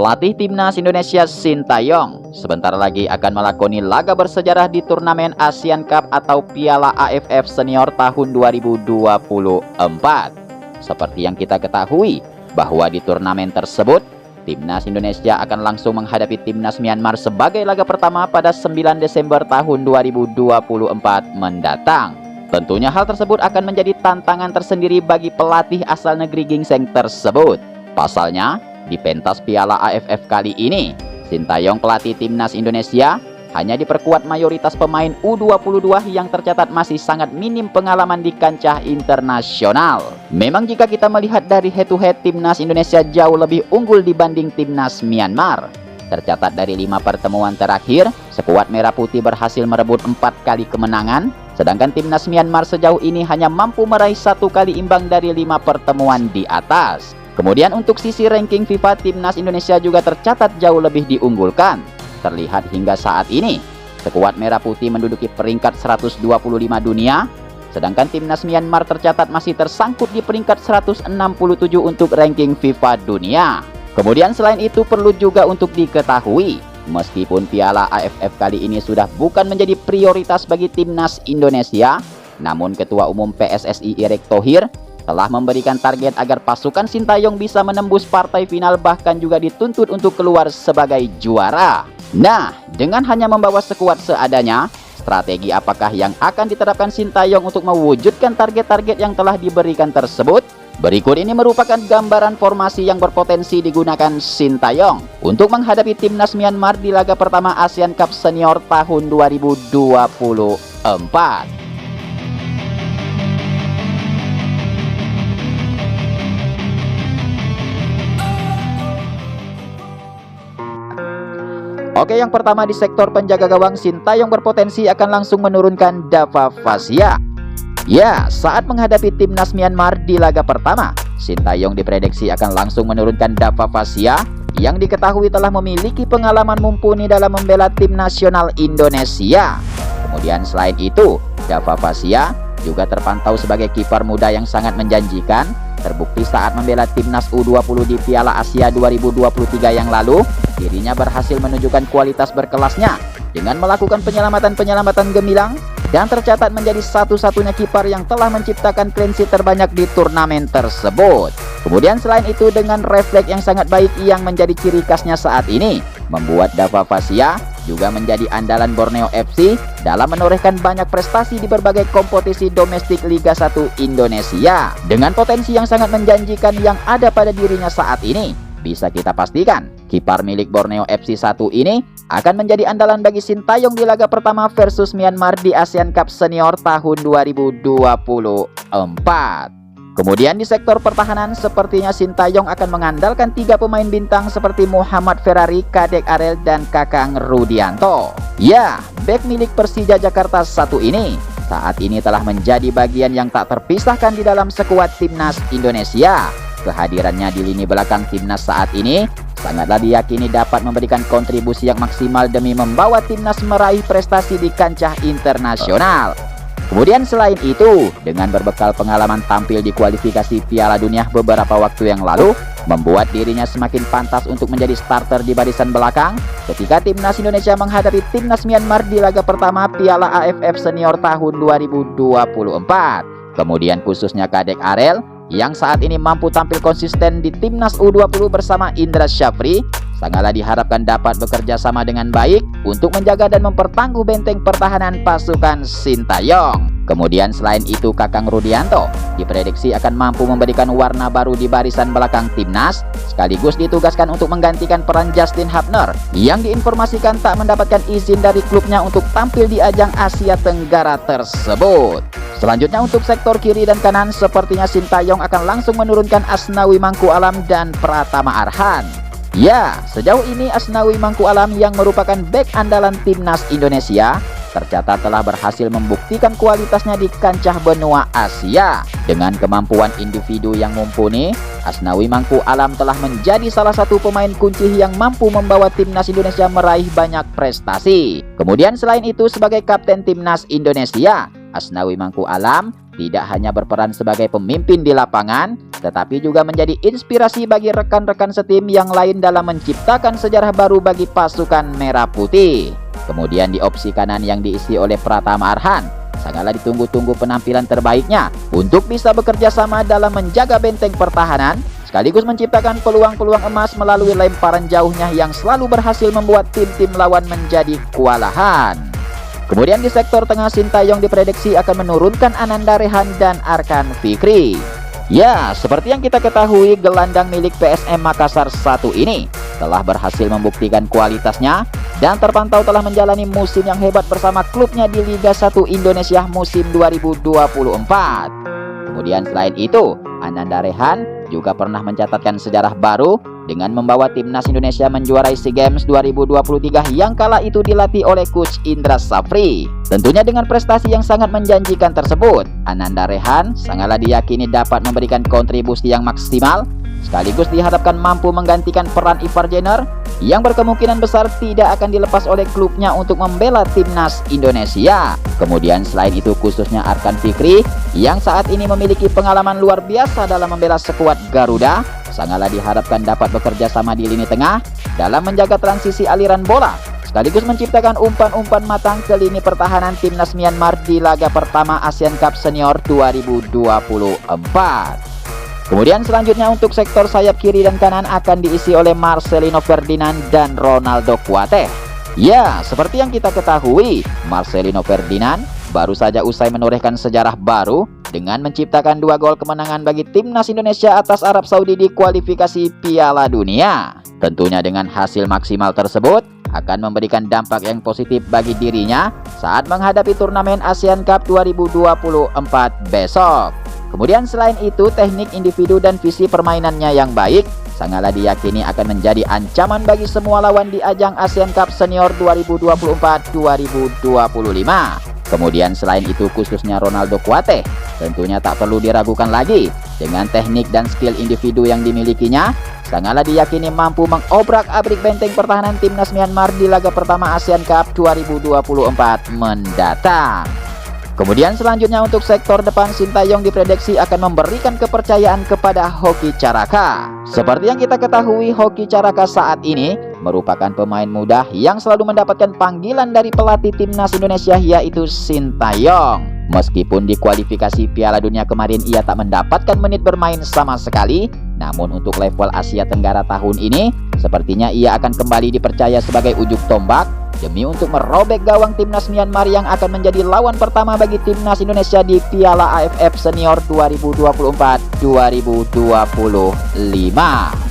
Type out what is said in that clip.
Pelatih Timnas Indonesia Sintayong sebentar lagi akan melakoni laga bersejarah di turnamen Asian Cup atau Piala AFF Senior tahun 2024. Seperti yang kita ketahui bahwa di turnamen tersebut Timnas Indonesia akan langsung menghadapi Timnas Myanmar sebagai laga pertama pada 9 Desember tahun 2024 mendatang. Tentunya hal tersebut akan menjadi tantangan tersendiri bagi pelatih asal negeri gingseng tersebut. Pasalnya, di pentas Piala AFF kali ini, Sintayong pelatih Timnas Indonesia hanya diperkuat mayoritas pemain U22 yang tercatat masih sangat minim pengalaman di kancah internasional. Memang jika kita melihat dari head to head, Timnas Indonesia jauh lebih unggul dibanding Timnas Myanmar. Tercatat dari 5 pertemuan terakhir, skuad Merah Putih berhasil merebut 4 kali kemenangan, sedangkan Timnas Myanmar sejauh ini hanya mampu meraih 1 kali imbang dari 5 pertemuan di atas. Kemudian untuk sisi ranking FIFA, Timnas Indonesia juga tercatat jauh lebih diunggulkan. Terlihat hingga saat ini, skuad Merah Putih menduduki peringkat 125 dunia, sedangkan Timnas Myanmar tercatat masih tersangkut di peringkat 167 untuk ranking FIFA dunia. Kemudian selain itu perlu juga untuk diketahui, meskipun Piala AFF kali ini sudah bukan menjadi prioritas bagi Timnas Indonesia, namun Ketua Umum PSSI Erick Thohir telah memberikan target agar pasukan Sintayong bisa menembus partai final, bahkan juga dituntut untuk keluar sebagai juara. Nah, dengan hanya membawa skuad seadanya, strategi apakah yang akan diterapkan Sintayong untuk mewujudkan target-target yang telah diberikan tersebut? Berikut ini merupakan gambaran formasi yang berpotensi digunakan Sintayong untuk menghadapi Timnas Myanmar di laga pertama Asian Cup Senior tahun 2024. Oke, yang pertama di sektor penjaga gawang, Sintayong berpotensi akan langsung menurunkan Dava Fasya. Ya, saat menghadapi Timnas Myanmar di laga pertama, Sintayong diprediksi akan langsung menurunkan Dava Fasya yang diketahui telah memiliki pengalaman mumpuni dalam membela tim nasional Indonesia. Kemudian selain itu, Dava Fasya juga terpantau sebagai kiper muda yang sangat menjanjikan. Terbukti saat membela Timnas U20 di Piala Asia 2023 yang lalu, dirinya berhasil menunjukkan kualitas berkelasnya dengan melakukan penyelamatan-penyelamatan gemilang dan tercatat menjadi satu-satunya kiper yang telah menciptakan clean sheet terbanyak di turnamen tersebut. Kemudian selain itu, dengan refleks yang sangat baik yang menjadi ciri khasnya saat ini, membuat Dava Fasya juga menjadi andalan Borneo FC dalam menorehkan banyak prestasi di berbagai kompetisi domestik Liga 1 Indonesia. Dengan potensi yang sangat menjanjikan yang ada pada dirinya saat ini, bisa kita pastikan kiper milik Borneo FC 1 ini akan menjadi andalan bagi Sintayong di laga pertama versus Myanmar di Asian Cup Senior tahun 2024. Kemudian di sektor pertahanan, sepertinya Sintayong akan mengandalkan 3 pemain bintang seperti Muhammad Ferrari, Kadek Arel, dan Kakang Rudianto. Ya, bek milik Persija Jakarta 1 ini saat ini telah menjadi bagian yang tak terpisahkan di dalam skuad Timnas Indonesia. Kehadirannya di lini belakang Timnas saat ini sangatlah diyakini dapat memberikan kontribusi yang maksimal demi membawa Timnas meraih prestasi di kancah internasional. Kemudian selain itu, dengan berbekal pengalaman tampil di kualifikasi Piala Dunia beberapa waktu yang lalu, membuat dirinya semakin pantas untuk menjadi starter di barisan belakang ketika Timnas Indonesia menghadapi Timnas Myanmar di laga pertama Piala AFF Senior tahun 2024. Kemudian khususnya Kadek Arel yang saat ini mampu tampil konsisten di Timnas U20 bersama Indra Syafri, sangatlah diharapkan dapat bekerja sama dengan baik untuk menjaga dan mempertangguh benteng pertahanan pasukan Sintayong. Kemudian selain itu, Kakang Rudianto diprediksi akan mampu memberikan warna baru di barisan belakang Timnas, sekaligus ditugaskan untuk menggantikan peran Justin Hubner yang diinformasikan tak mendapatkan izin dari klubnya untuk tampil di ajang Asia Tenggara tersebut. Selanjutnya untuk sektor kiri dan kanan, sepertinya Sintayong akan langsung menurunkan Asnawi Mangku Alam dan Pratama Arhan. Ya, sejauh ini Asnawi Mangku Alam yang merupakan bek andalan Timnas Indonesia tercatat telah berhasil membuktikan kualitasnya di kancah benua Asia. Dengan kemampuan individu yang mumpuni, Asnawi Mangku Alam telah menjadi salah satu pemain kunci yang mampu membawa Timnas Indonesia meraih banyak prestasi. Kemudian selain itu, sebagai kapten Timnas Indonesia, Asnawi Mangku Alam tidak hanya berperan sebagai pemimpin di lapangan, tetapi juga menjadi inspirasi bagi rekan-rekan setim yang lain dalam menciptakan sejarah baru bagi pasukan Merah Putih. Kemudian di opsi kanan yang diisi oleh Pratama Arhan, sangatlah ditunggu-tunggu penampilan terbaiknya untuk bisa bekerja sama dalam menjaga benteng pertahanan, sekaligus menciptakan peluang-peluang emas melalui lemparan jauhnya yang selalu berhasil membuat tim-tim lawan menjadi kewalahan. Kemudian di sektor tengah, Sintayong diprediksi akan menurunkan Ananda Rehan dan Arkan Fikri. Ya, seperti yang kita ketahui, gelandang milik PSM Makassar 1 ini telah berhasil membuktikan kualitasnya dan terpantau telah menjalani musim yang hebat bersama klubnya di Liga 1 Indonesia musim 2024. Kemudian selain itu, Ananda Rehan juga pernah mencatatkan sejarah baru dengan membawa timnas Indonesia menjuarai SEA Games 2023 yang kala itu dilatih oleh Coach Indra Safri. Tentunya dengan prestasi yang sangat menjanjikan tersebut, Ananda Rehan sangatlah diyakini dapat memberikan kontribusi yang maksimal, sekaligus diharapkan mampu menggantikan peran Ivar Jenner yang berkemungkinan besar tidak akan dilepas oleh klubnya untuk membela timnas Indonesia. Kemudian selain itu khususnya Arkan Fikri yang saat ini memiliki pengalaman luar biasa dalam membela skuad Garuda, sangatlah diharapkan dapat bekerja sama di lini tengah dalam menjaga transisi aliran bola, sekaligus menciptakan umpan-umpan matang ke lini pertahanan timnas Myanmar di laga pertama Asian Cup Senior 2024. Kemudian selanjutnya untuk sektor sayap kiri dan kanan akan diisi oleh Marcelino Ferdinand dan Ronaldo Kuate. Ya, seperti yang kita ketahui, Marcelino Ferdinand baru saja usai menorehkan sejarah baru dengan menciptakan 2 gol kemenangan bagi timnas Indonesia atas Arab Saudi di kualifikasi Piala Dunia. Tentunya dengan hasil maksimal tersebut akan memberikan dampak yang positif bagi dirinya saat menghadapi turnamen ASEAN Cup 2024 besok. Kemudian selain itu, teknik individu dan visi permainannya yang baik sangatlah diyakini akan menjadi ancaman bagi semua lawan di ajang ASEAN Cup Senior 2024-2025. Kemudian selain itu khususnya Ronaldo Kuate tentunya tak perlu diragukan lagi dengan teknik dan skill individu yang dimilikinya, sangatlah diyakini mampu mengobrak-abrik benteng pertahanan timnas Myanmar di laga pertama ASEAN Cup 2024 mendatang. Kemudian selanjutnya untuk sektor depan, Sintayong diprediksi akan memberikan kepercayaan kepada Hoki Caraka. Seperti yang kita ketahui, Hoki Caraka saat ini merupakan pemain muda yang selalu mendapatkan panggilan dari pelatih timnas Indonesia yaitu Sintayong. Meskipun di kualifikasi Piala Dunia kemarin ia tak mendapatkan menit bermain sama sekali, namun untuk level Asia Tenggara tahun ini sepertinya ia akan kembali dipercaya sebagai ujung tombak demi untuk merobek gawang timnas Myanmar yang akan menjadi lawan pertama bagi timnas Indonesia di Piala AFF Senior 2024-2025.